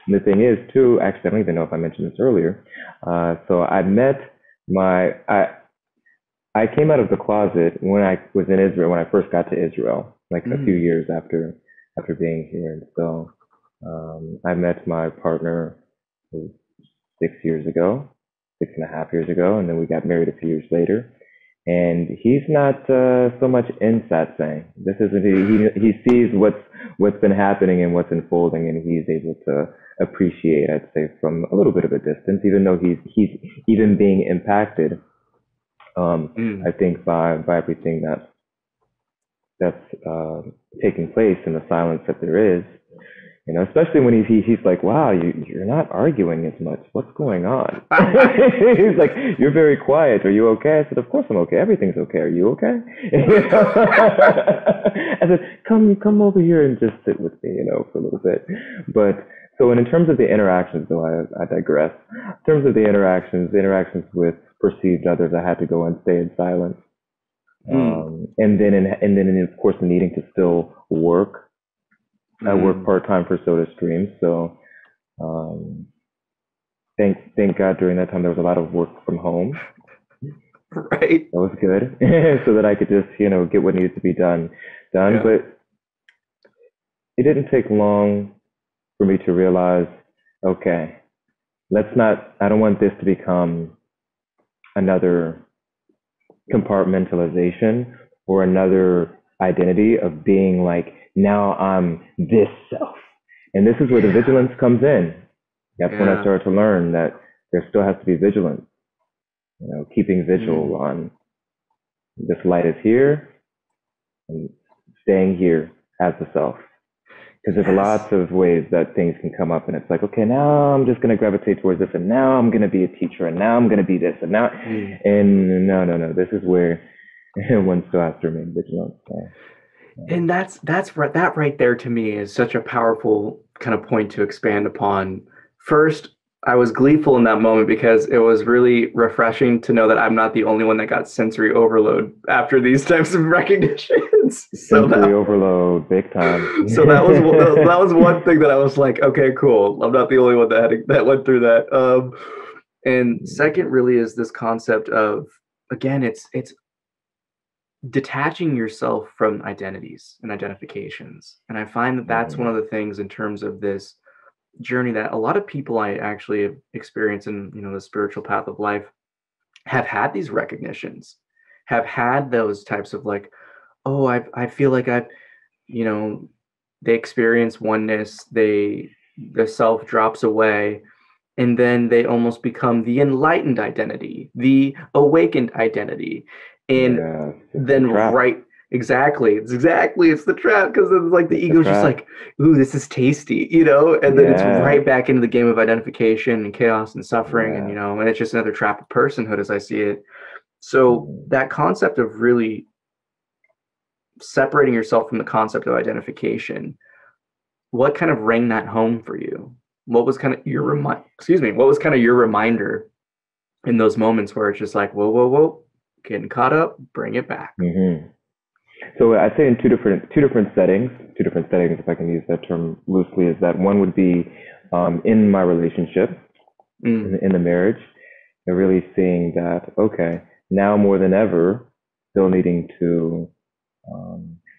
the thing is too, actually, I don't even know if I mentioned this earlier. So I came out of the closet when I was in Israel, when I first got to Israel, like a few years after being here. And so I met my partner 6 years ago, 6.5 years ago, and then we got married a few years later. And he's not so much in satsang. This isn't he sees what's been happening and what's unfolding, and he's able to appreciate, I'd say, from a little bit of a distance, even though he's even being impacted. I think by everything that's taking place in the silence that there is. Especially when he's like, wow, you're not arguing as much. What's going on? He's like, you're very quiet. Are you okay? I said, of course I'm okay. Everything's okay. Are you okay? I said, come over here and just sit with me, for a little bit. But so in terms of the interactions, though, I digress. In terms of the interactions with perceived others, I had to go and stay in silence. And then of course, needing to still work. I work part-time for SodaStream, so thank God during that time there was a lot of work from home. Right. That was good, so that I could just get what needed to be done. Yeah. But it didn't take long for me to realize, okay, I don't want this to become another compartmentalization or another identity of being like, now I'm this self, And this is where the vigilance comes in. That's when I Yeah. started to learn that there still has to be vigilance, keeping vigil on this light is here and staying here as the self. Because there's lots of ways that things can come up, and it's like, okay, now I'm just going to gravitate towards this, and now I'm going to be a teacher, and now I'm going to be this, and now, and no, this is where one still has to remain vigilant. So, and that right there to me is such a powerful kind of point to expand upon. First, I was gleeful in that moment because it was really refreshing to know that I'm not the only one that got sensory overload after these types of recognitions. Sensory overload, big time. So that was one thing that I was like, okay, cool. I'm not the only one that went through that. And second, really, is this concept of, again, it's detaching yourself from identities and identifications. And I find that that's one of the things in terms of this journey that a lot of people I actually have experienced in the spiritual path of life have had these recognitions, have had those types of like, oh, I feel like they experience oneness, the self drops away, and then they almost become the enlightened identity, the awakened identity. And then it's the trap, because it's like the ego's just like, ooh, this is tasty, and then it's right back into the game of identification and chaos and suffering, and it's just another trap of personhood as I see it. So that concept of really separating yourself from the concept of identification, what kind of rang that home for you? What was kind of your reminder in those moments where it's just like, whoa, getting caught up, bring it back? So I'd say in two different settings, if I can use that term loosely, is that one would be in my relationship, in the marriage, and really seeing that, okay, now more than ever, still needing to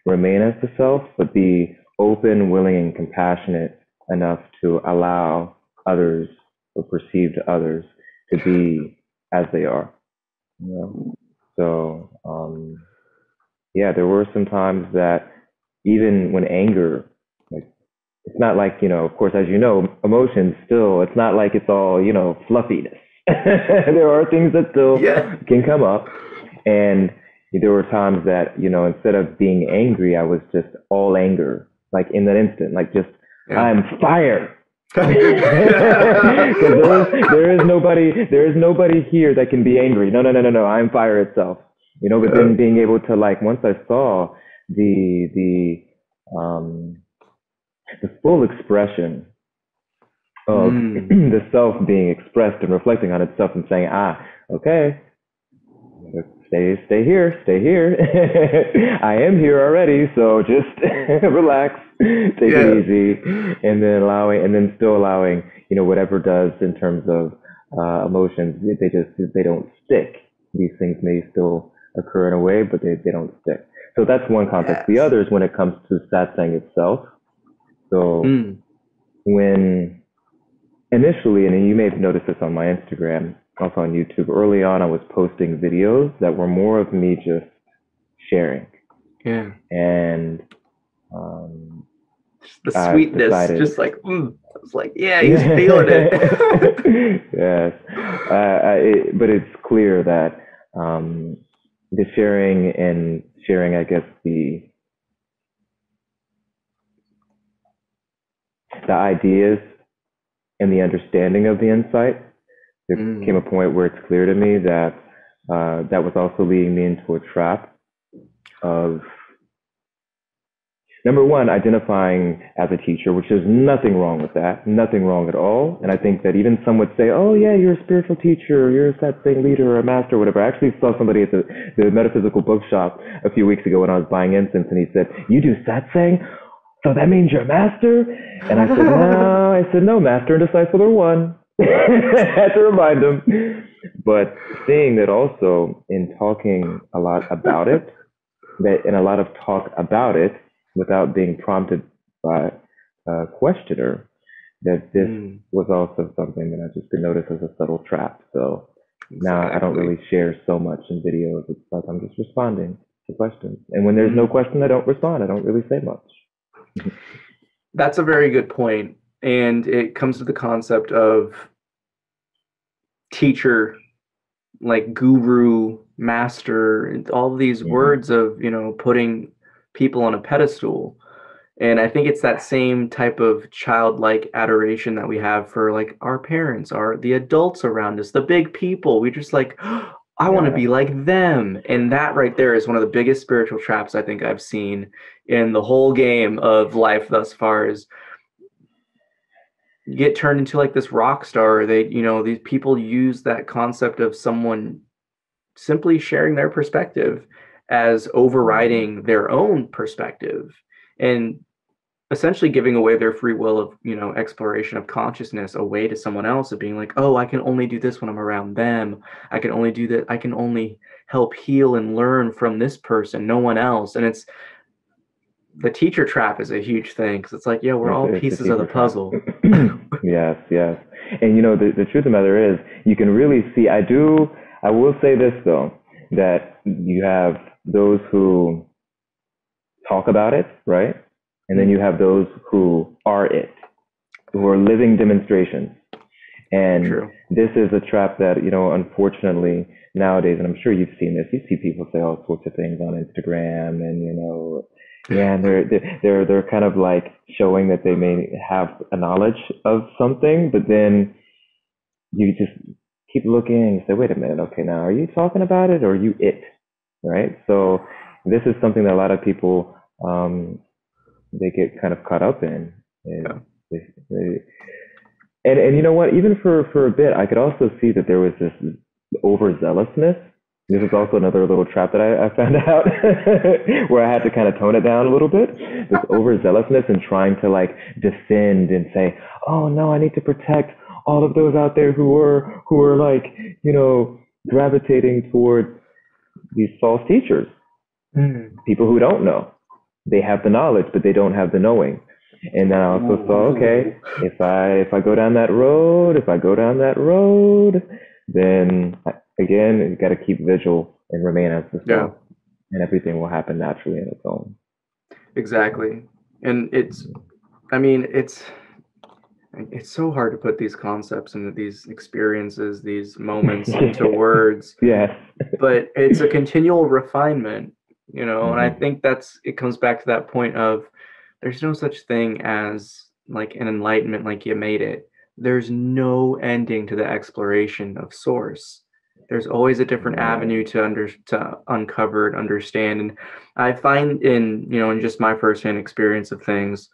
remain as the self, but be open, willing, and compassionate enough to allow others or perceived others to be as they are. So, there were some times that even when anger, like, it's not like, of course, as you know, emotions still, it's not like it's all, fluffiness. There are things that still can come up. And there were times that, instead of being angry, I was just all anger, like in that instant, like just, I'm fire. Because there is nobody here that can be angry. No, I'm fire itself. But then being able to, like, once I saw the full expression of the self being expressed and reflecting on itself and saying, okay, stay here. I am here already, so just relax, take it easy, and then still allowing, whatever does in terms of emotions, they don't stick. These things may still occur in a way, but they don't stick. So that's one context. The other is when it comes to satsang itself. So when initially, and you may have noticed this on my Instagram, also on YouTube, early on I was posting videos that were more of me just sharing. And the sweetness, just like, I was like, he's feeling it. Yes. But it's clear that the sharing, I guess, the ideas and the understanding of the insight, there came a point where it's clear to me that that was also leading me into a trap of, number one, identifying as a teacher, which is nothing wrong with that, nothing wrong at all. And I think that even some would say, oh yeah, you're a spiritual teacher, you're a satsang leader or a master or whatever. I actually saw somebody at the metaphysical bookshop a few weeks ago when I was buying incense, and he said, you do satsang? So that means you're a master? And I said, no, master and disciple are one. I had to remind him. But seeing that also in talking a lot about it, that in a lot of talk about it, without being prompted by a questioner, that this was also something that I just could notice as a subtle trap. So now I don't really share so much in videos. It's like I'm just responding to questions. And when there's no question, I don't respond. I don't really say much. That's a very good point. And it comes to the concept of teacher, like guru, master, and all of these Hmm. words of, putting people on a pedestal. And I think it's that same type of childlike adoration that we have for like our parents, the adults around us, the big people. We just like, I want to Yeah. be like them. And that right there is one of the biggest spiritual traps I think I've seen in the whole game of life thus far is you get turned into like this rock star. These people use that concept of someone simply sharing their perspective as Hmm. overriding their own perspective. And essentially giving away their free will of exploration of consciousness away to someone else, of being like, oh, I can only do this when I'm around them, I can only do that, I can only help heal and learn from this person, no one else. And it's the teacher trap is a huge thing because it's like, yeah, we're all It's a pieces of the teacher trap. puzzle. Yes, yes. And the truth of the matter is, you can really see, I will say this though, that you have those who talk about it, right? And then you have those who are it, who are living demonstrations. And True. this is a trap that, unfortunately nowadays, and I'm sure you've seen this, you see people say all sorts of things on Instagram and, yeah, and they're kind of like showing that they may have a knowledge of something, but then you just keep looking and you say, wait a minute, okay, now are you talking about it or are you it? Right? So this is something that a lot of people they get kind of caught up in. Yeah. Is they, and you know what? Even for a bit, I could also see that there was this overzealousness. This is also another little trap that I found out where I had to kind of tone it down a little bit. This overzealousness and trying to like defend and say, "Oh no, I need to protect all of those out there who are like gravitating toward these false teachers, Mm. people who don't know. They have the knowledge, but they don't have the knowing." And then I also saw, okay, Ooh. if I go down that road, then again, you got to keep vigil and remain as the Yeah, soul, and everything will happen naturally in its own. So, exactly. And I mean, it's so hard to put these concepts into these experiences, these moments into words, yes. but it's a continual refinement, and I Hmm. think it comes back to that point of there's no such thing as like an enlightenment, like you made it. There's no ending to the exploration of source. There's always a different avenue Right. to uncover and understand. And I find in just my firsthand experience of things,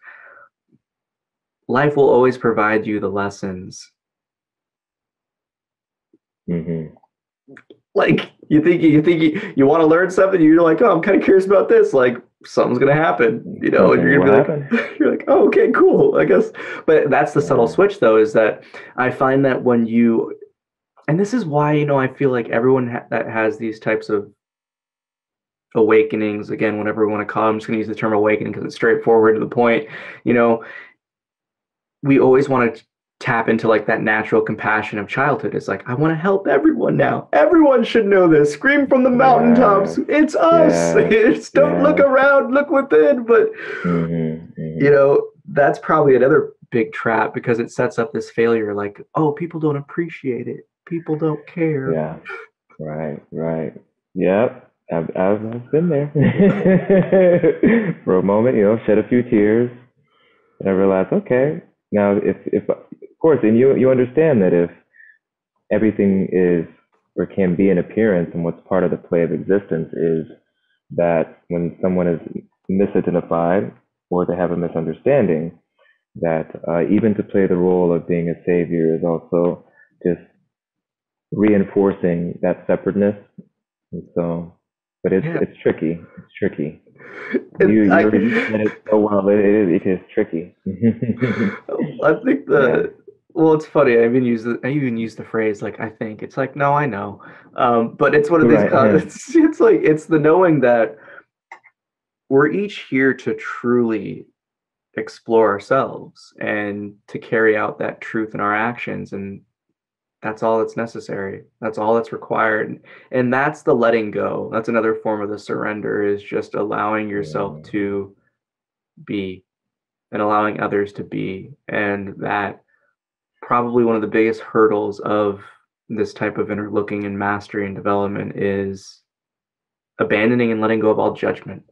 life will always provide you the lessons. Hmm. Like you want to learn something, you're like, oh, I'm kind of curious about this, like something's gonna happen, and Something you're will gonna be happen. like you're like, oh, okay, cool, I guess. But that's the subtle Yeah. switch though, is that I find that when you and this is why I feel like everyone that has these types of awakenings, again, whatever we want to call them, I'm just going to use the term awakening because it's straightforward to the point. you know we always want to tap into like that natural compassion of childhood. It's like, I want to help everyone now. Everyone should know this. Scream from the mountaintops. Yes. It's us. Yes. It's don't look Yes. around, look within. But Hmm. Hmm. that's probably another big trap because it sets up this failure like, oh, people don't appreciate it. People don't care. Yeah. Right. Right. Yep. I've been there for a moment. Shed a few tears, and I realized, okay, now if of course, and you understand that if everything is or can be an appearance, and what's part of the play of existence is that when someone is misidentified or they have a misunderstanding, that even to play the role of being a savior is also just reinforcing that separateness. And so, but it's Yeah. it's tricky. It's tricky. You And you you said it so well. It is tricky. I think Yeah. well, it's funny. I even use the phrase like I think. It's like no, I know. But it's one of these. Right. It's like it's the knowing that we're each here to truly explore ourselves and to carry out that truth in our actions, and that's all that's necessary. That's all that's required, and that's the letting go. That's another form of the surrender. Is just allowing yourself Yeah. to be. and allowing others to be. And that probably one of the biggest hurdles of this type of inner looking and mastery and development is abandoning and letting go of all judgment,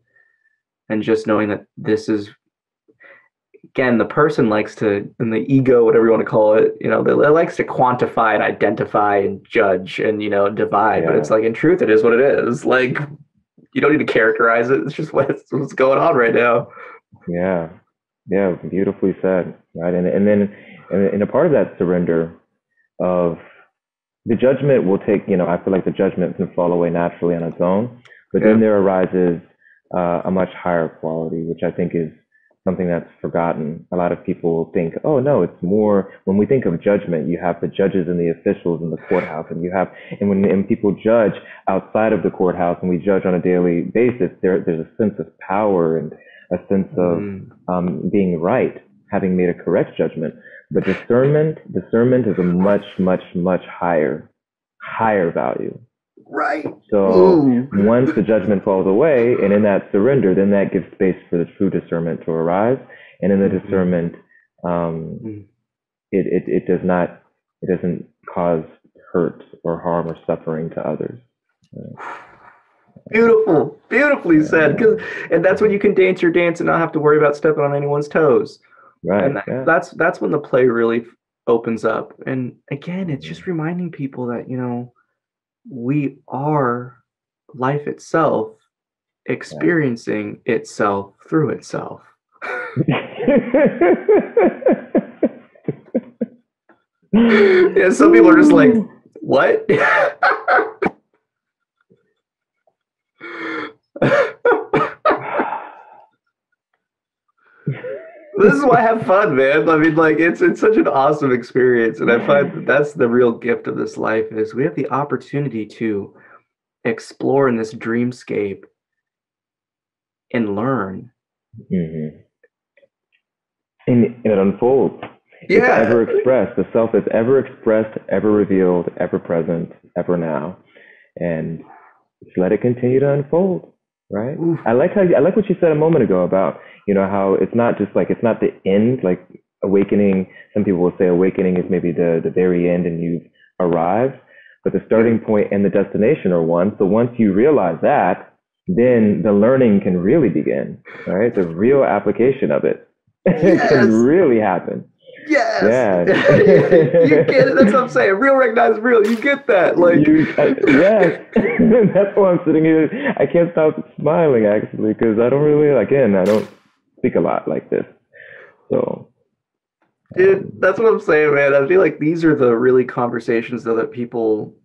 and just knowing that this is, again, the person likes to, and the ego, whatever you want to call it, it likes to quantify and identify and judge and, divide. But it's like, in truth, it is what it is. Like, you don't need to characterize it. It's just what's going on right now. Yeah. Yeah. Beautifully said. Right. And a part of that surrender of the judgment will take, I feel like the judgment can fall away naturally on its own, but then there arises a much higher quality, which I think is something that's forgotten. A lot of people think, oh no, it's more, when we think of judgment, you have the judges and the officials in the courthouse, and when people judge outside of the courthouse, and we judge on a daily basis, there's a sense of power and a sense of being right, having made a correct judgment. But discernment is a much, much, much higher value. Right. So once the judgment falls away, and in that surrender, then that gives space for the true discernment to arise. And in the discernment, it doesn't cause hurt or harm or suffering to others. Beautifully said. And that's when you can dance your dance and not have to worry about stepping on anyone's toes. Right. And that's when the play really opens up. And again, it's just reminding people that, we are life itself, experiencing itself through itself. Yeah, some people are just like, what? This is why I have fun, man. I mean, like, it's such an awesome experience. And I find that's the real gift of this life, is we have the opportunity to explore in this dreamscape and learn. And it unfolds. Yeah. It's ever expressed. The self is ever expressed, ever revealed, ever present, ever now. And just let it continue to unfold. Right. Oof. I like what you said a moment ago about, how it's not just like, it's not the end, like awakening. Some people will say awakening is maybe the very end and you've arrived, but the starting point and the destination are one. So once you realize that, then the learning can really begin, right? The real application of it can really happen. Yes. Yeah. You get it. That's what I'm saying. Real recognize real. You get that. Like, yes. That's why I'm sitting here. I can't stop smiling, actually, because I don't speak a lot like this. So, dude, that's what I'm saying, man. I feel like these are the really conversations, though, that people,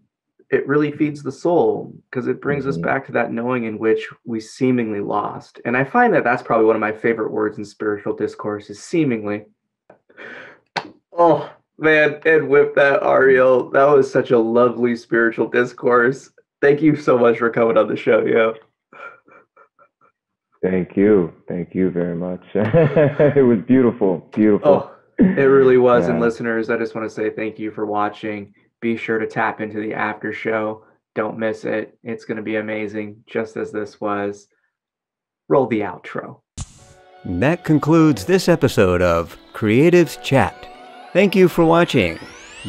it really feeds the soul, because it brings us back to that knowing in which we seemingly lost. And I find that that's probably one of my favorite words in spiritual discourse, is seemingly. Oh, man, and with that, Ariel, that was such a lovely spiritual discourse. Thank you so much for coming on the show, yo. Thank you. Thank you very much. It was beautiful. Oh, it really was. Yeah. And listeners, I just want to say thank you for watching. Be sure to tap into the after show. Don't miss it. It's going to be amazing, just as this was. Roll the outro. That concludes this episode of Creatives Chat. Thank you for watching.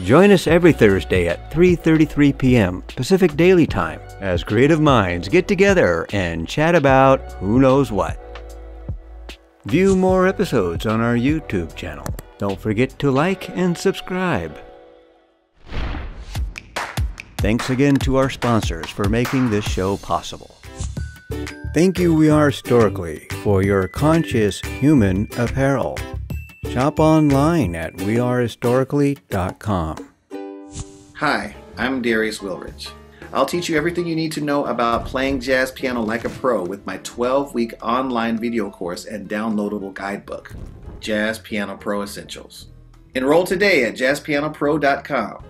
Join us every Thursday at 3:33 p.m. Pacific Daily Time as creative minds get together and chat about who knows what. View more episodes on our YouTube channel. Don't forget to like and subscribe. Thanks again to our sponsors for making this show possible. Thank you, We Are Historically, for your conscious human apparel. Shop online at wearehistorically.com. Hi, I'm Darius Wilrich. I'll teach you everything you need to know about playing jazz piano like a pro with my 12-week online video course and downloadable guidebook, Jazz Piano Pro Essentials. Enroll today at jazzpianopro.com.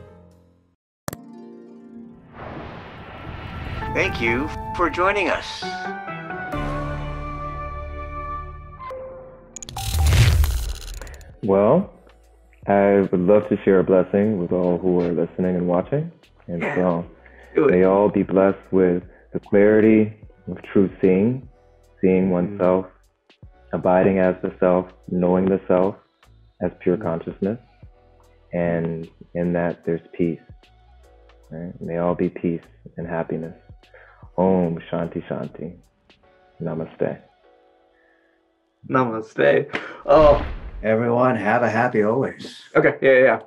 Thank you for joining us. Well, I would love to share a blessing with all who are listening and watching. And so may all be blessed with the clarity of true seeing oneself abiding as the self, knowing the self as pure consciousness, and in that there's peace. Right? May all be peace and happiness. Om Shanti Shanti. Namaste. Namaste. Oh, Everyone, have a happy always. okay. Yeah.